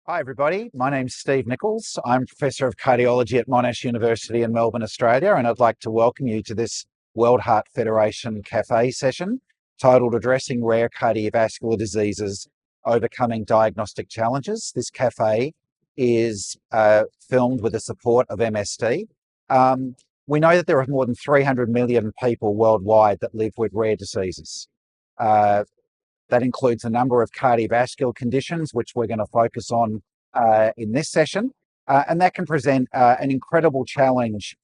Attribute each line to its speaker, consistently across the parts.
Speaker 1: Hi everybody, my name's Steve Nichols. I'm Professor of Cardiology at Monash University in Melbourne, Australia, and I'd like to welcome you to this World Heart Federation Cafe session titled Addressing Rare Cardiovascular Diseases, Overcoming Diagnostic Challenges. This cafe is filmed with the support of MSD. We know that there are more than 300 million people worldwide that live with rare diseases. That includes a number of cardiovascular conditions, which we're going to focus on in this session. And that can present an incredible challenge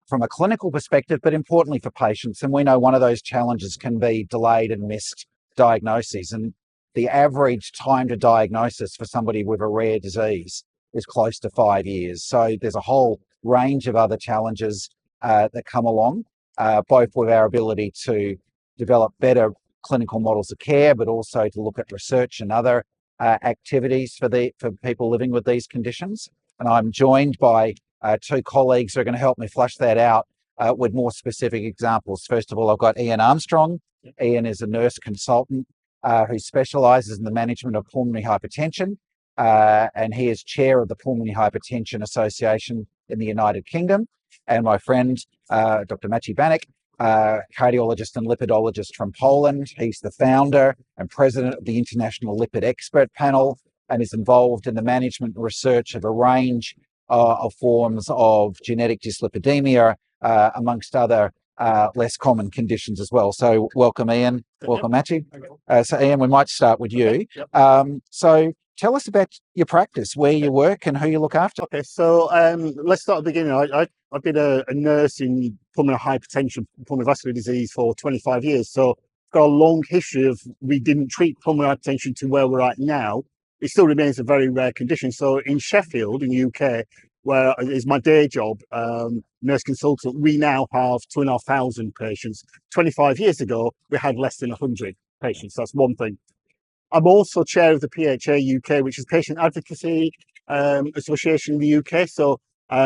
Speaker 1: from a clinical perspective, but importantly for patients. And we know one of those challenges can be delayed and missed diagnoses. And the average time to diagnosis for somebody with a rare disease is close to 5 years. So there's a whole range of other challenges that come along, both with our ability to develop better clinical models of care, but also to look at research and other activities for people living with these conditions. And I'm joined by two colleagues who are going to help me flush that out with more specific examples. First of all, I've got Ian Armstrong. Ian is a nurse consultant who specialises in the management of pulmonary hypertension, and he is chair of the Pulmonary Hypertension Association in the United Kingdom. And my friend, Dr. Maciej Banek, cardiologist and lipidologist from Poland. He's the founder and president of the International Lipid Expert Panel and is involved in the management and research of a range of forms of genetic dyslipidemia, amongst other less common conditions as well. So welcome, Ian. Welcome, Maciej. So Ian, we might start with you. So tell us about your practice, where you work and who you look after.
Speaker 2: Okay, so let's start at the beginning. I've been a nurse in pulmonary hypertension, pulmonary vascular disease for 25 years. So I've got a long history of, we didn't treat pulmonary hypertension to where we're at now. It still remains a very rare condition. So in Sheffield, in the UK, where is my day job, nurse consultant, we now have 2,500 patients. 25 years ago, we had less than 100 patients. That's one thing. I'm also chair of the PHA UK, which is Patient Advocacy Association in the UK. So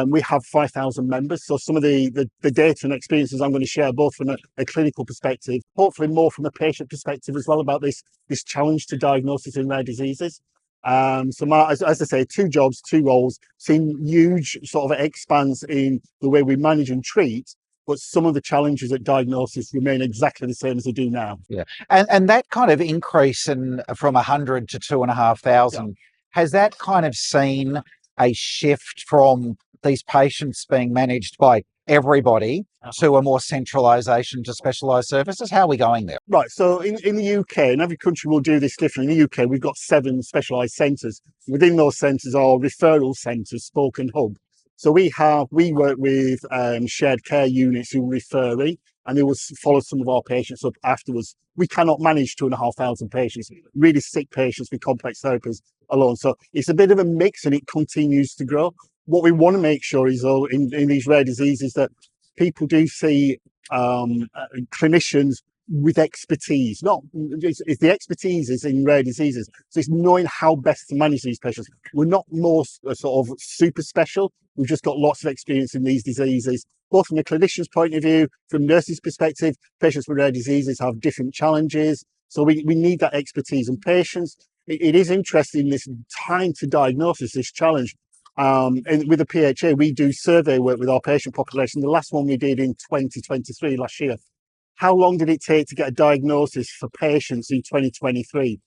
Speaker 2: we have 5,000 members. So some of the data and experiences I'm going to share, both from a clinical perspective, hopefully more from a patient perspective as well, about this challenge to diagnosis in rare diseases. So as I say, two jobs, two roles, seen huge sort of expanse in the way we manage and treat, but some of the challenges at diagnosis remain exactly the same as they do now.
Speaker 1: Yeah, and that kind of increase from 100 to 2,500, has that kind of seen a shift from these patients being managed by everybody to a more centralisation to specialised services? How are we going there?
Speaker 2: Right, so in the UK, and every country will do this differently. In the UK, we've got 7 specialised centres. Within those centres are referral centres, spoke and hub. So we work with shared care units who are referring, and they will follow some of our patients up afterwards. We cannot manage 2,500 patients, really sick patients with complex therapies alone. So it's a bit of a mix, and it continues to grow. What we want to make sure is, though, in these rare diseases, that people do see clinicians with expertise. It's the expertise is in rare diseases. So it's knowing how best to manage these patients. We're not more sort of super special. We've just got lots of experience in these diseases, both from a clinician's point of view, from nurses' perspective. Patients with rare diseases have different challenges. So we need that expertise. And patients, it is interesting, this time to diagnosis, this challenge. And with the PHA, we do survey work with our patient population. The last one we did in 2023, last year. How long did it take to get a diagnosis for patients in 2023?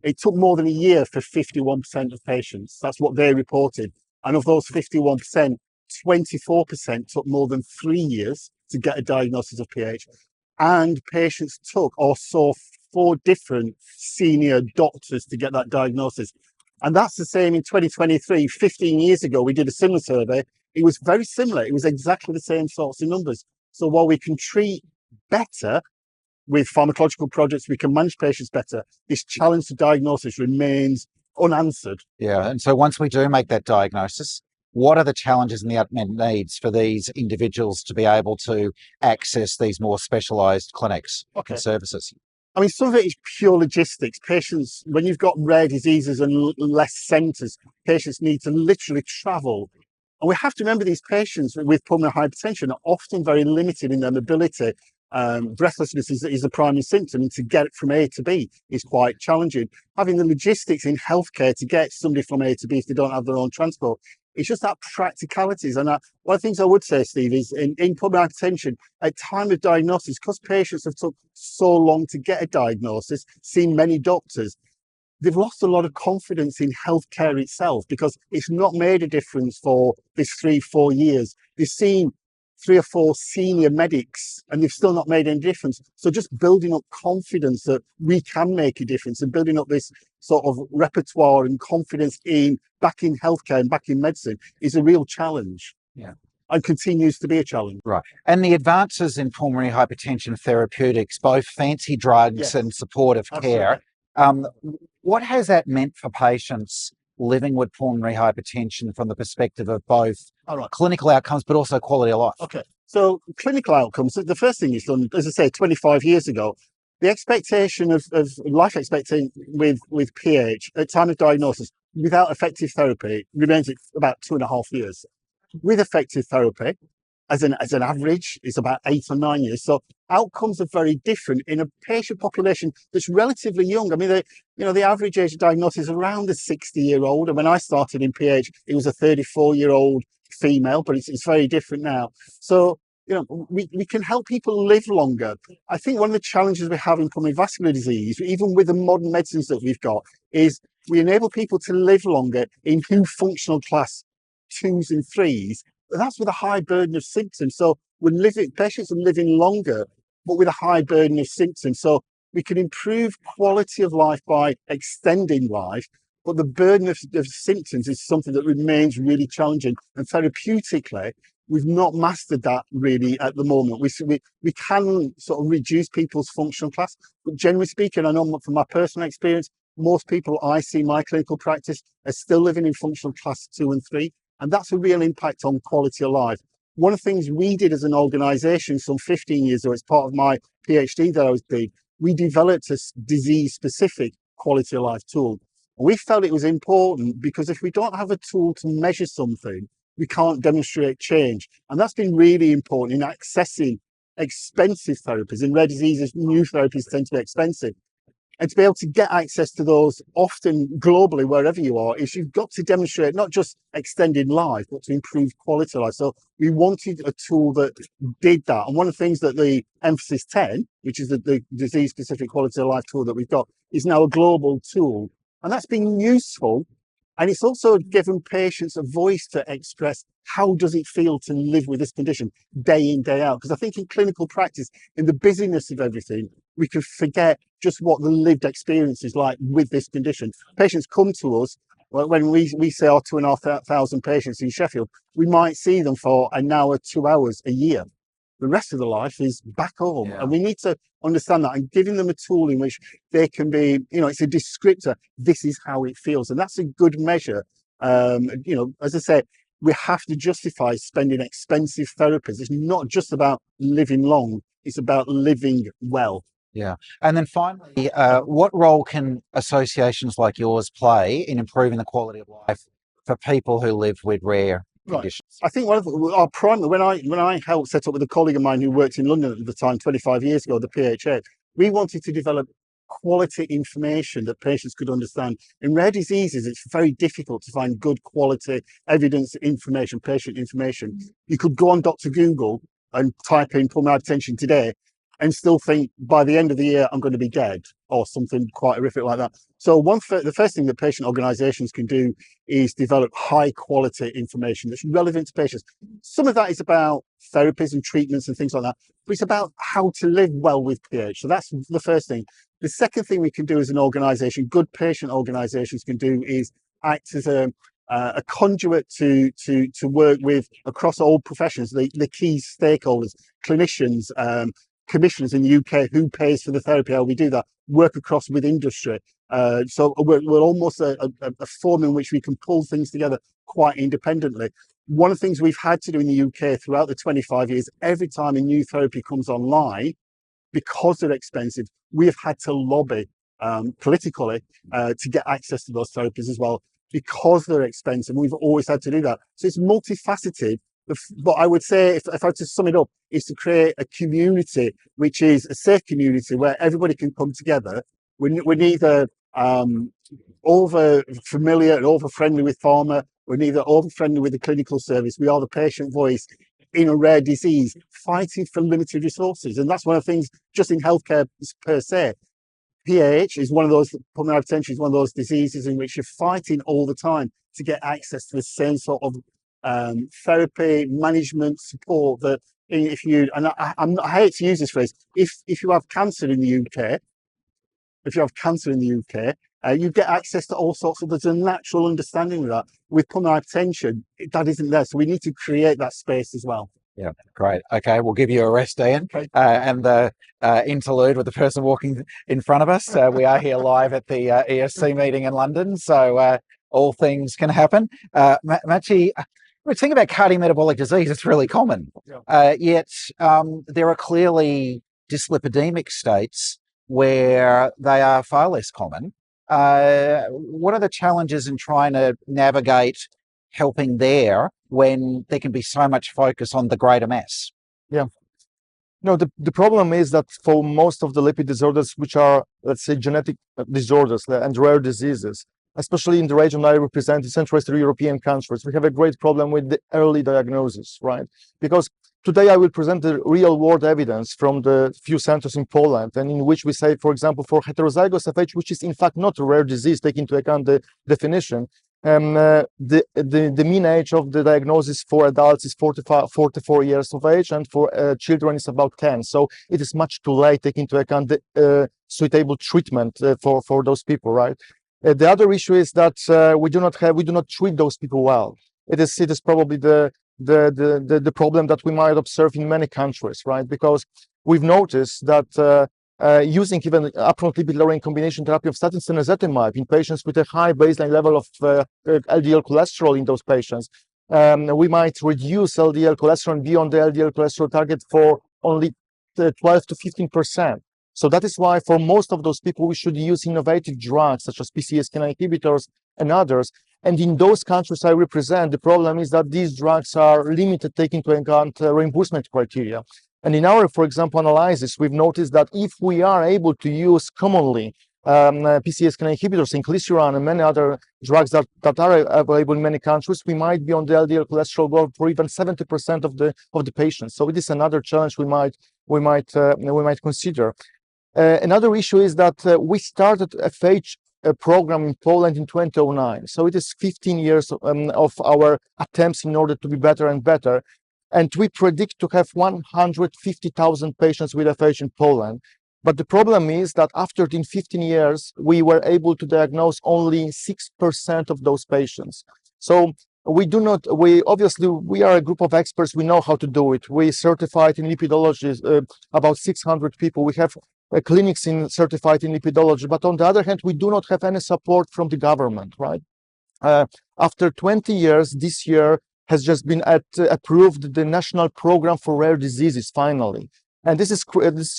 Speaker 2: It took more than a year for 51% of patients. That's what they reported. And of those 51%, 24% took more than 3 years to get a diagnosis of PH. And patients took or saw 4 different senior doctors to get that diagnosis. And that's the same in 2023. 15 years ago, we did a similar survey. It was very similar. It was exactly the same sorts of numbers. So while we can treat better with pharmacological projects, we can manage patients better, this challenge to diagnosis remains unanswered.
Speaker 1: Yeah, and so once we do make that diagnosis, what are the challenges and the unmet needs for these individuals to be able to access these more specialised clinics and services?
Speaker 2: I mean, some of it is pure logistics. Patients, when you've got rare diseases and less centres, patients need to literally travel. And we have to remember, these patients with pulmonary hypertension are often very limited in their mobility. Breathlessness is the primary symptom, and to get it from A to B is quite challenging. Having the logistics in healthcare to get somebody from A to B if they don't have their own transport, it's just that practicalities. And one of the things I would say, Steve, is in pulmonary hypertension, at time of diagnosis, because patients have took so long to get a diagnosis, seen many doctors, they've lost a lot of confidence in healthcare itself because it's not made a difference for this 3-4 years. They've seen 3 or 4 senior medics and they've still not made any difference. So just building up confidence that we can make a difference and building up this sort of repertoire and confidence back in healthcare and back in medicine is a real challenge.
Speaker 1: Yeah.
Speaker 2: And continues to be a challenge.
Speaker 1: Right. And the advances in pulmonary hypertension therapeutics, both fancy drugs and supportive care, what has that meant for patients living with pulmonary hypertension from the perspective of both clinical outcomes but also quality of life?
Speaker 2: Okay, so clinical outcomes, the first thing is done, as I say, 25 years ago, the expectation of life expectancy with PH at time of diagnosis without effective therapy remains at about 2.5 years. With effective therapy, as an average, it's about 8 or 9 years. So outcomes are very different in a patient population that's relatively young. I mean, the average age of diagnosis is around a 60-year-old. And when I started in PH, it was a 34-year-old female, but it's very different now. So, we can help people live longer. I think one of the challenges we have in pulmonary vascular disease, even with the modern medicines that we've got, is we enable people to live longer in WHO functional class 2s and 3s. That's with a high burden of symptoms. So patients are living longer, but with a high burden of symptoms. So we can improve quality of life by extending life, but the burden of symptoms is something that remains really challenging. And therapeutically, we've not mastered that really at the moment. We can sort of reduce people's functional class, but generally speaking, I know from my personal experience, most people I see in my clinical practice are still living in functional class 2 and 3. And that's a real impact on quality of life. One of the things we did as an organisation some 15 years ago, as part of my PhD that I was doing, we developed a disease-specific quality of life tool. And we felt it was important because if we don't have a tool to measure something, we can't demonstrate change. And that's been really important in accessing expensive therapies. In rare diseases, new therapies tend to be expensive. And to be able to get access to those often globally, wherever you are, is you've got to demonstrate not just extended life, but to improve quality of life. So we wanted a tool that did that. And one of the things that the Emphasis 10, which is the disease-specific quality of life tool that we've got, is now a global tool. And that's been useful. And it's also given patients a voice to express how does it feel to live with this condition day in, day out. Because I think in clinical practice, in the busyness of everything, we can forget just what the lived experience is like with this condition. Patients come to us, when we say our 2,500 patients in Sheffield, we might see them for an hour, 2 hours a year. The rest of the life is back home. Yeah. And we need to understand that and giving them a tool in which they can be, it's a descriptor. This is how it feels. And that's a good measure. As I say, we have to justify spending expensive therapies. It's not just about living long. It's about living well.
Speaker 1: Yeah. And then finally, what role can associations like yours play in improving the quality of life for people who live with rare conditions?
Speaker 2: I think one of our primary, when I helped set up with a colleague of mine who worked in London at the time, 25 years ago, the PHA, we wanted to develop quality information that patients could understand. In rare diseases, it's very difficult to find good quality evidence information, patient information. You could go on Dr. Google and type in pulmonary hypertension today and still think by the end of the year, I'm going to be dead or something quite horrific like that. So the first thing that patient organisations can do is develop high quality information that's relevant to patients. Some of that is about therapies and treatments and things like that, but it's about how to live well with PH. So that's the first thing. The second thing we can do as an organisation, good patient organisations can do, is act as a conduit to work with across all professions, the key stakeholders, clinicians, commissioners in the UK, who pays for the therapy, how we do that, work across with industry. So we're almost a form in which we can pull things together quite independently. One of the things we've had to do in the UK throughout the 25 years, every time a new therapy comes online, because they're expensive, we have had to lobby politically to get access to those therapies as well, because they're expensive. We've always had to do that. So it's multifaceted. But I would say, if I had to sum it up, is to create a community, which is a safe community where everybody can come together. We're neither over familiar and over friendly with pharma. We're neither over friendly with the clinical service. We are the patient voice in a rare disease, fighting for limited resources. And that's one of the things just in healthcare per se. PAH is one of those, pulmonary hypertension is one of those diseases in which you're fighting all the time to get access to the same sort of therapy, management, support that if you, and I hate to use this phrase, if you have cancer in the UK, you get access to all sorts of, there's a natural understanding of that. With pulmonary hypertension, that isn't there. So we need to create that space as well.
Speaker 1: Yeah, great. Okay, we'll give you a rest, Ian. And the interlude with the person walking in front of us. We are here live at the ESC meeting in London, so all things can happen. Machi, we think about cardiometabolic disease, it's really common. Yet there are clearly dyslipidemic states where they are far less common. What are the challenges in trying to navigate helping there when there can be so much focus on the greater mass?
Speaker 3: Yeah. No, the problem is that for most of the lipid disorders, which are, let's say, genetic disorders and rare diseases, especially in the region I represent, in Central Eastern European countries, we have a great problem with the early diagnosis, right? Because today I will present the real world evidence from the few centers in Poland, and in which we say, for example, for heterozygous FH, which is in fact not a rare disease, taking into account the definition, the mean age of the diagnosis for adults is 44 years of age, and for children is about 10. So it is much too late, taking into account the suitable treatment for those people, right? The other issue is that we do not treat those people well. It is probably the problem that we might observe in many countries, right? Because we've noticed that using even upfront lipid-lowering combination therapy of statins and ezetimibe in patients with a high baseline level of LDL cholesterol in those patients, we might reduce LDL cholesterol beyond the LDL cholesterol target for only 12 to 15%. So that is why for most of those people, we should use innovative drugs such as PCSK9 inhibitors and others. And in those countries I represent, the problem is that these drugs are limited, taking into account reimbursement criteria. And in our, for example, analysis, we've noticed that if we are able to use commonly PCSK9 inhibitors, inclisiran, and many other drugs that are available in many countries, we might be on the LDL cholesterol goal for even 70% of the patients. So it is another challenge we might consider. Another issue is that we started FH program in Poland in 2009. So it is 15 years of our attempts in order to be better and better. And we predict to have 150,000 patients with FH in Poland. But the problem is that after 15 years, we were able to diagnose only 6% of those patients. So we are a group of experts. We know how to do it. We certified in lipidology about 600 people. We have clinics certified in lipidology. But on the other hand, we do not have any support from the government, right? After 20 years, this year has just been approved the National Program for Rare Diseases, finally. And this is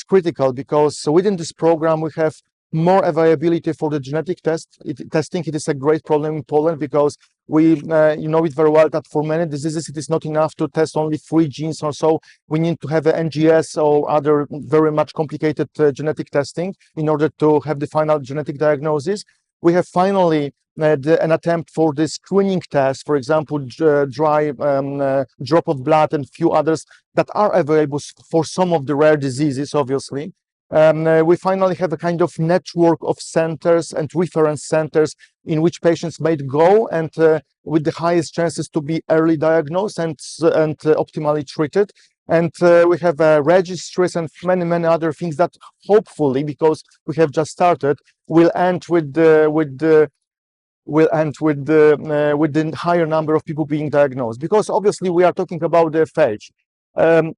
Speaker 3: critical because within this program, we have more availability for the genetic testing. It is a great problem in Poland because you know it very well that for many diseases, it is not enough to test only 3 genes or so. We need to have an NGS or other very much complicated genetic testing in order to have the final genetic diagnosis. We have finally an attempt for the screening test, for example, dry drop of blood and few others that are available for some of the rare diseases, obviously. We finally have a kind of network of centers and reference centers in which patients might go and with the highest chances to be early diagnosed and optimally treated. And we have registries and many other things that hopefully, because we have just started, will end with the higher number of people being diagnosed. Because obviously we are talking about the FH.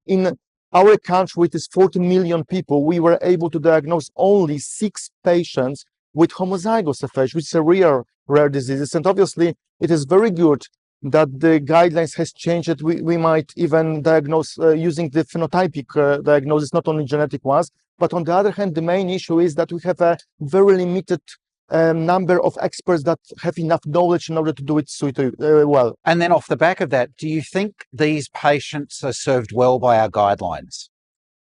Speaker 3: In our country, with its 40 million people, we were able to diagnose only 6 patients with homozygous FH, which is a rare disease. And obviously, it is very good that the guidelines has changed. We might even diagnose using the phenotypic diagnosis, not only genetic ones. But on the other hand, the main issue is that we have a very limited number of experts that have enough knowledge in order to do it well.
Speaker 1: And then off the back of that, do you think these patients are served well by our guidelines?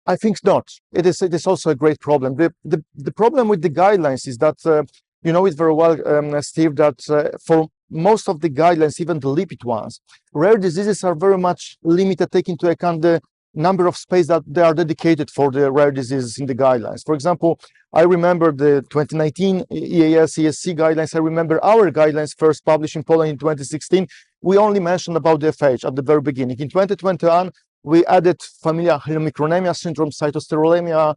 Speaker 3: I think not. It is also a great problem. The problem with the guidelines is that, you know it very well, Steve, that for most of the guidelines, even the lipid ones, rare diseases are very much limited, taking into account the number of space that they are dedicated for the rare diseases in the guidelines. For example, I remember the 2019 EAS ESC guidelines. I remember our guidelines first published in Poland in 2016. We only mentioned about the FH at the very beginning. In 2021, we added familial chylomicronemia syndrome, cytosterolemia,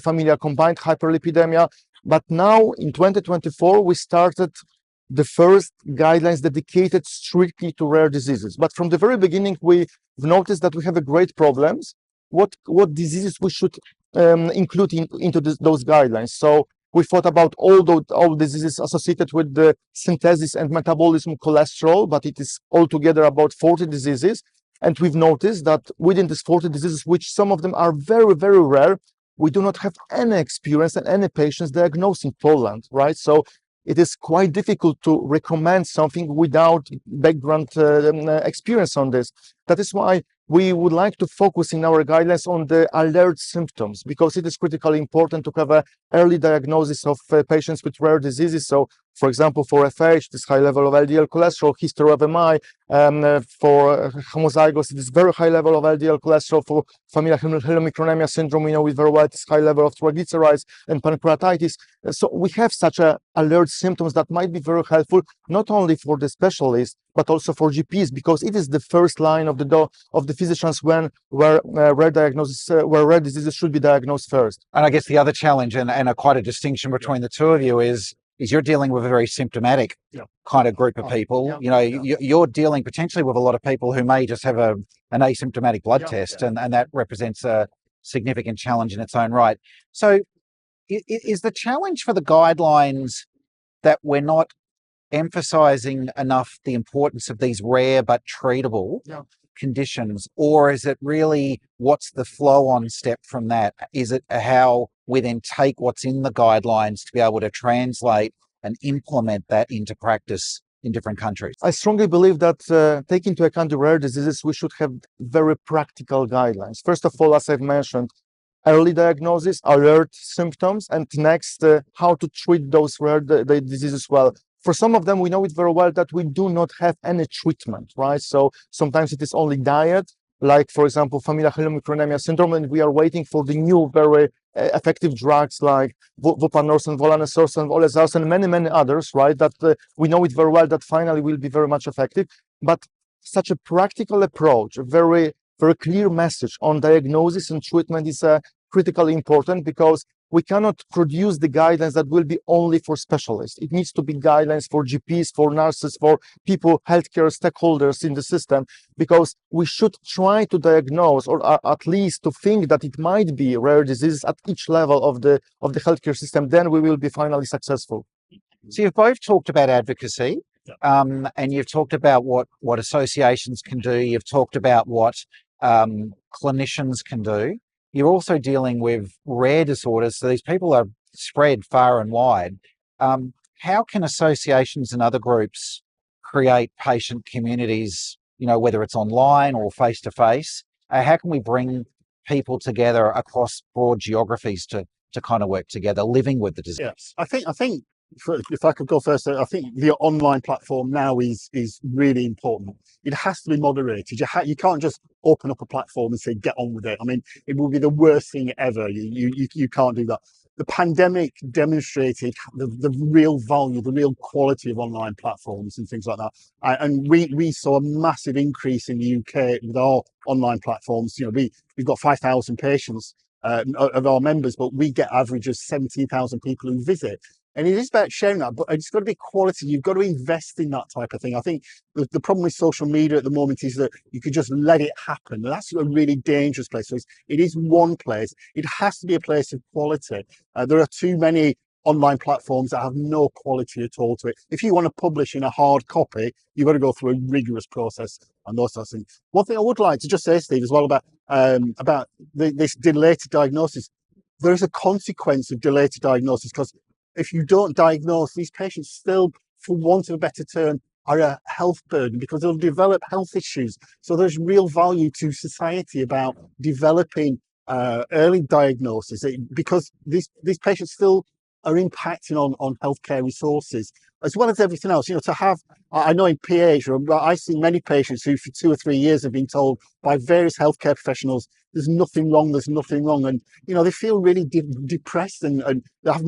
Speaker 3: familial combined hyperlipidemia. But now in 2024, we started the first guidelines dedicated strictly to rare diseases. But from the very beginning, we've noticed that we have a great problems. What diseases we should include into those guidelines? So we thought about all diseases associated with the synthesis and metabolism of cholesterol, but it is altogether about 40 diseases. And we've noticed that within these 40 diseases, which some of them are very, very rare, we do not have any experience and any patients diagnosed in Poland, right? So it is quite difficult to recommend something without background experience on this. That is why we would like to focus in our guidelines on the alert symptoms, because it is critically important to have an early diagnosis of patients with rare diseases. So, for example, for FH, this high level of LDL cholesterol, history of MI. For homozygous, it is very high level of LDL cholesterol. For familial chylomicronemia syndrome, we know with very well this high level of triglycerides and pancreatitis. So we have such alert symptoms that might be very helpful, not only for the specialists, but also for GPs, because it is the first line of the door of the physicians where rare diseases should be diagnosed first.
Speaker 1: And I guess the other challenge and quite a distinction between the two of you is you're dealing with a very symptomatic kind of group of people. You're dealing potentially with a lot of people who may just have an asymptomatic blood test, and that represents a significant challenge in its own right. So is the challenge for the guidelines that we're not emphasizing enough the importance of these rare but treatable conditions, or is it really what's the flow on step from that? Is it how we then take what's in the guidelines to be able to translate and implement that into practice in different countries?
Speaker 3: I strongly believe that taking into account the rare diseases, we should have very practical guidelines. First of all, as I've mentioned, early diagnosis, alert symptoms, and next, how to treat those rare diseases well. For some of them, we know it very well that we do not have any treatment, right? So sometimes it is only diet, like, for example, familial chylomicronemia syndrome, and we are waiting for the new, very effective drugs like vupanorsen, volanesorsen, olezarsen, and many, many others, right? That we know it very well that finally will be very much effective. But such a practical approach, a very, very clear message on diagnosis and treatment is critically important, because we cannot produce the guidelines that will be only for specialists. It needs to be guidelines for GPs, for nurses, for people, healthcare stakeholders in the system, because we should try to diagnose, or at least to think that it might be rare diseases at each level of the healthcare system. Then we will be finally successful.
Speaker 1: So you've both talked about advocacy, and you've talked about what associations can do. You've talked about what clinicians can do. You're also dealing with rare disorders, so these people are spread far and wide. How can associations and other groups create patient communities, whether it's online or face-to-face? How can we bring people together across broad geographies to kind of work together, living with the disease?
Speaker 2: Yes, I think if I could go first, I think the online platform now is really important. It has to be moderated. You can't just open up a platform and say, get on with it. I mean, it will be the worst thing ever. You can't do that. The pandemic demonstrated the real value, the real quality of online platforms and things like that. And we saw a massive increase in the UK with our online platforms. We've got 5,000 patients of our members, but we get average of 17,000 people who visit. And it is about sharing that, but it's got to be quality. You've got to invest in that type of thing. I think the problem with social media at the moment is that you could just let it happen. And that's a really dangerous place. So it is one place. It has to be a place of quality. There are too many online platforms that have no quality at all to it. If you want to publish in a hard copy, you've got to go through a rigorous process and those sorts of things. One thing I would like to just say, Steve, as well about this delayed diagnosis. There is a consequence of delayed diagnosis, because if you don't diagnose, these patients still, for want of a better term, are a health burden because they'll develop health issues. So there's real value to society about developing early diagnosis because these patients still are impacting on healthcare resources as well as everything else. To have, I know in PH, I've seen many patients who for 2 or 3 years have been told by various healthcare professionals, there's nothing wrong, and they feel really depressed and they have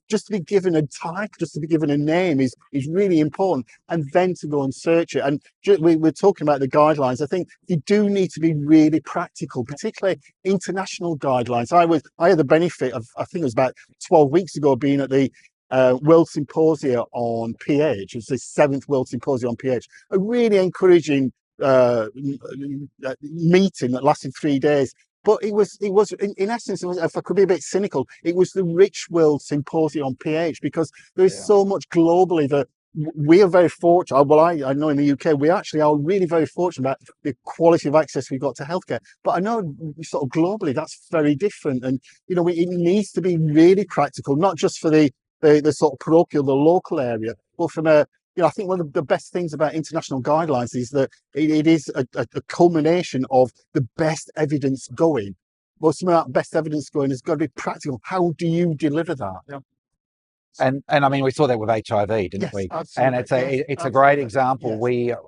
Speaker 2: just to be given a title, just to be given a name is really important, and then to go and search it. And we're talking about the guidelines. I think they do need to be really practical, particularly international guidelines. I had the benefit of, I think it was about 12 weeks ago, being at the World Symposium on pH. It's the 7th World Symposium on pH. A really encouraging meeting that lasted 3 days. But it was in essence, if I could be a bit cynical, it was the rich world symposium on pH, because there is so much globally that we are very fortunate. Well, I know in the UK, we actually are really very fortunate about the quality of access we've got to healthcare. But I know sort of globally, that's very different. And, it needs to be really practical, not just for the sort of parochial, the local area, but from I think one of the best things about international guidelines is that it is a culmination of the best evidence going. Well, some of that best evidence going has got to be practical. How do you deliver that? Yeah.
Speaker 1: And I mean, we saw that with HIV, didn't we?
Speaker 2: Absolutely.
Speaker 1: And it's a great example. Yes.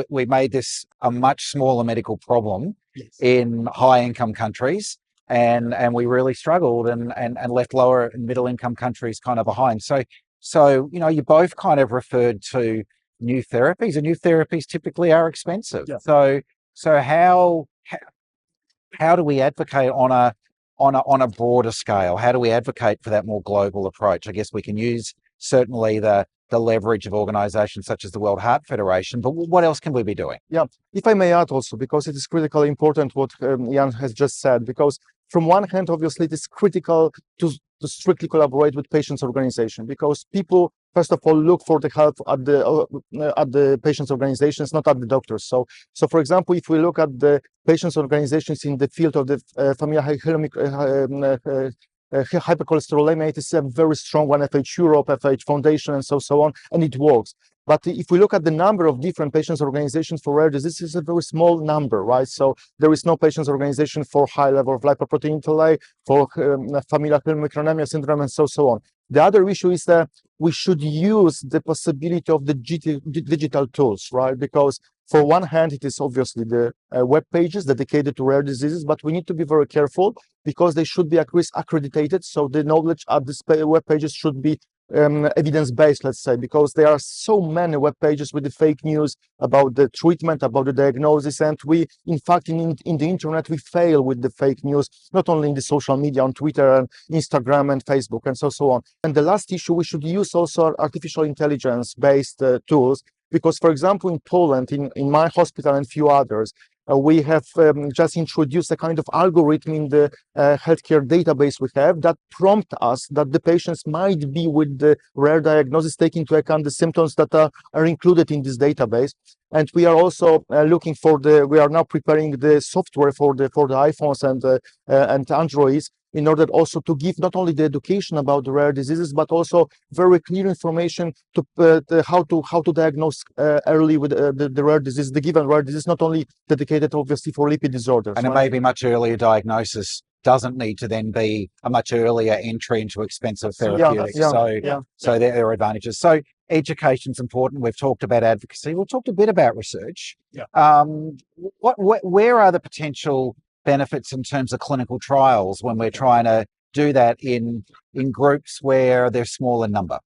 Speaker 1: We made this a much smaller medical problem in high income countries, and we really struggled and left lower and middle income countries kind of behind. So you both kind of referred to new therapies, and new therapies typically are expensive. Yeah. So how do we advocate on a broader scale? How do we advocate for that more global approach? I guess we can use certainly the leverage of organisations such as the World Heart Federation, but what else can we be doing?
Speaker 3: Yeah, if I may add also, because it is critically important what Jan has just said, because from one hand, obviously, it is critical to strictly collaborate with patients' organization, because people, first of all, look for the help at the patients' organizations, not at the doctors. So for example, if we look at the patients' organizations in the field of the familial hypercholesterolemia, it is a very strong one, FH Europe, FH Foundation, and so on, and it works. But if we look at the number of different patients organizations for rare disease, it's a very small number, right? So there is no patients organization for high level of lipoprotein A, for familial chylomicronemia syndrome, and so on. The other issue is that we should use the possibility of the digital tools, right? Because for one hand, it is obviously the web pages dedicated to rare diseases, but we need to be very careful because they should be accredited. So the knowledge at this web pages should be evidence-based, let's say, because there are so many web pages with the fake news about the treatment, about the diagnosis, and we, in fact, in the internet, we fail with the fake news, not only in the social media, on Twitter and Instagram and Facebook and so on. And the last issue, we should use also artificial intelligence-based tools, because, for example, in Poland, in my hospital and few others, we have just introduced a kind of algorithm in the healthcare database we have that prompt us that the patients might be with the rare diagnosis, taking into account the symptoms that are included in this database. And we are also looking for we are now preparing the software for the iPhones and Androids, in order also to give not only the education about the rare diseases, but also very clear information to how to diagnose early with the rare disease, the given rare disease, not only dedicated obviously for lipid disorders.
Speaker 1: And right? It may be much earlier diagnosis doesn't need to then be a much earlier entry into expensive therapeutics. So there are advantages. So education's important. We've talked about advocacy. We've talked a bit about research. Yeah. Where are the potential benefits in terms of clinical trials when we're trying to do that in groups where they're small in number?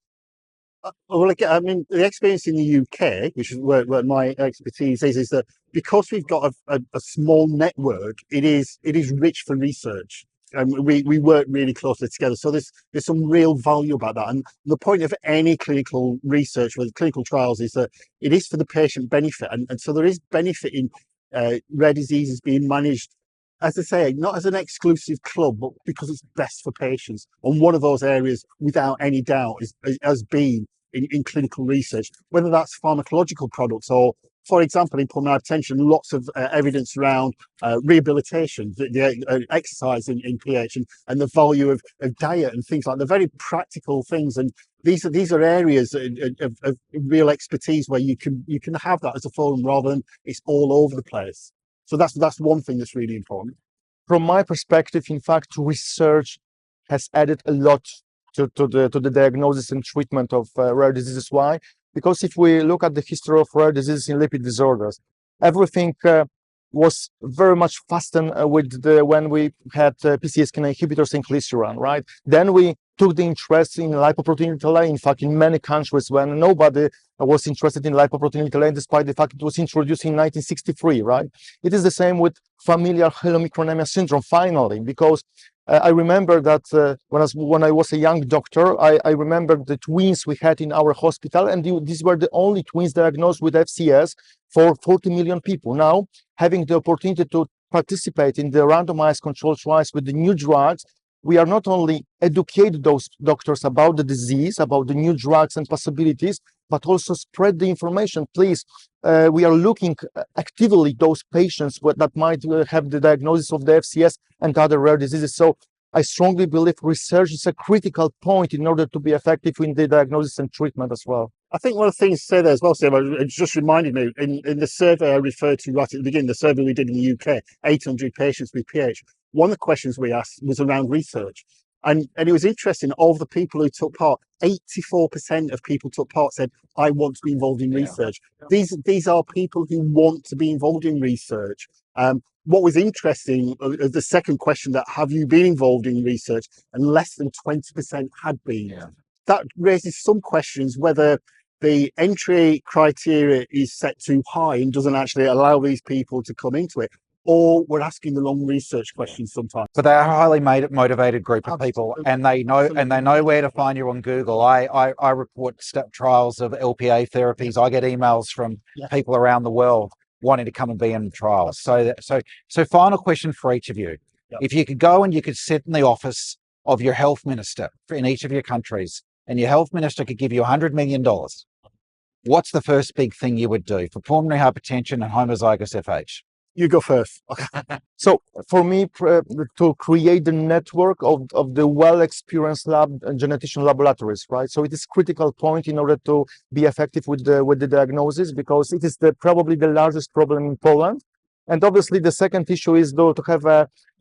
Speaker 2: Well, I mean, the experience in the UK, which is where my expertise is that because we've got a small network, it is rich for research. And we work really closely together. So there's some real value about that. And the point of any clinical research with clinical trials is that it is for the patient benefit. And so there is benefit in rare diseases being managed, as I say, not as an exclusive club, but because it's best for patients. And one of those areas, without any doubt, has been in clinical research, whether that's pharmacological products or For example, in pulmonary hypertension, lots of evidence around rehabilitation, the exercise in PH, and the value of diet and things like the very practical things. And these are areas of real expertise where you can have that as a forum rather than it's all over the place. So that's one thing that's really important.
Speaker 3: From my perspective, in fact, research has added a lot to the diagnosis and treatment of rare diseases. Why? Because if we look at the history of rare diseases in lipid disorders, everything was very much fastened when we had PCSK9 inhibitors in glycerin, right? Then we took the interest in lipoprotein little a, in fact, in many countries when nobody was interested in lipoprotein little a, despite the fact it was introduced in 1963, right? It is the same with familial chylomicronemia syndrome, finally, because I remember that when I was a young doctor, I remember the twins we had in our hospital, and these were the only twins diagnosed with FCS for 40 million people. Now, having the opportunity to participate in the randomized controlled trials with the new drugs, we are not only educate those doctors about the disease, about the new drugs and possibilities, but also spread the information. Please, we are looking actively those patients that might have the diagnosis of the FCS and other rare diseases. So I strongly believe research is a critical point in order to be effective in the diagnosis and treatment as well.
Speaker 2: I think one of the things to say there as well, Steve, it just reminded me, in the survey I referred to right at the beginning, the survey we did in the UK, 800 patients with PH, one of the questions we asked was around research. And it was interesting, of the people who took part, 84% of people took part said, I want to be involved in research. These are people who want to be involved in research. What was interesting, the second question, that have you been involved in research? And less than 20% had been.
Speaker 1: Yeah.
Speaker 2: That raises some questions whether the entry criteria is set too high and doesn't actually allow these people to come into it, or we're asking the long research questions sometimes.
Speaker 1: But they're a highly motivated group of people, and they know where to find you on Google. I report trials of LPA therapies. I get emails from people around the world wanting to come and be in trials. So final question for each of you. If you could go and you could sit in the office of your health minister in each of your countries, and your health minister could give you $100 million, what's the first big thing you would do for pulmonary hypertension and homozygous FH?
Speaker 2: You go first.
Speaker 3: So for me, to create the network of the well-experienced lab and genetician laboratories, right? So it is critical point in order to be effective with the diagnosis, because it is probably the largest problem in Poland. And obviously, the second issue is though to have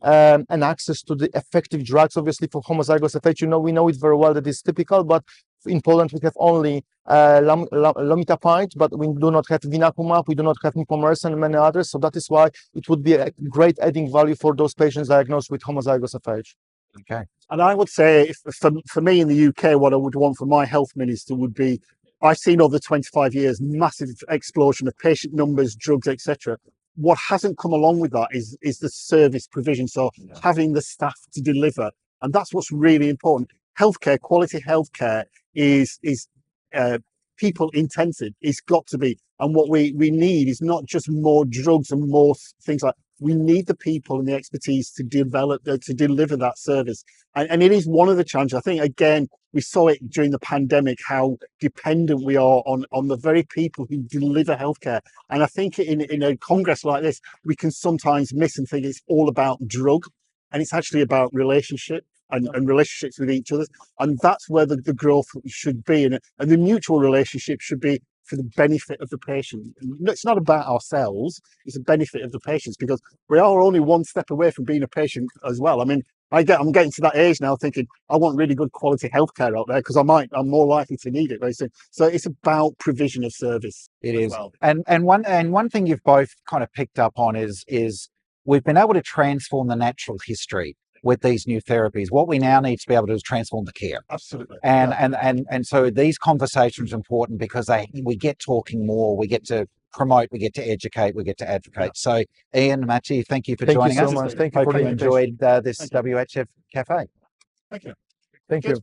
Speaker 3: an access to the effective drugs. Obviously, for homozygous FH, we know it very well that it's typical, but in Poland we have only lomitapide, but we do not have vinacumab, we do not have nipomersen and many others. So that is why it would be a great adding value for those patients diagnosed with homozygous FH.
Speaker 1: Okay.
Speaker 2: And I would say, for me in the UK, what I would want from my health minister would be, I've seen over 25 years massive explosion of patient numbers, drugs, etc. What hasn't come along with that is the service provision. So having the staff to deliver, and that's what's really important. Healthcare, quality healthcare is people intensive. It's got to be. And what we need is not just more drugs and more things like. We need the people and the expertise to develop, to deliver that service. And it is one of the challenges. I think, again, we saw it during the pandemic, how dependent we are on the very people who deliver healthcare. And I think in a congress like this, we can sometimes miss and think it's all about drug, and it's actually about relationship and relationships with each other. And that's where the growth should be. And the mutual relationship should be for the benefit of the patient. It's not about ourselves, it's a benefit of the patients, because we are only one step away from being a patient as well. I mean, I'm getting to that age now thinking I want really good quality healthcare out there, because I'm more likely to need it very soon. So it's about provision of service.
Speaker 1: It is. Well. And one thing you've both kind of picked up on is we've been able to transform the natural history with these new therapies. What we now need to be able to do is transform the care.
Speaker 2: Absolutely.
Speaker 1: And so these conversations are important because we get talking more, we get to promote, we get to educate, we get to advocate. So Ian, Machi, thank you for joining us.
Speaker 3: Thank you so much. Thank you for the
Speaker 1: invitation. Enjoyed this WHF Cafe.
Speaker 2: Thank you.
Speaker 3: Thank you.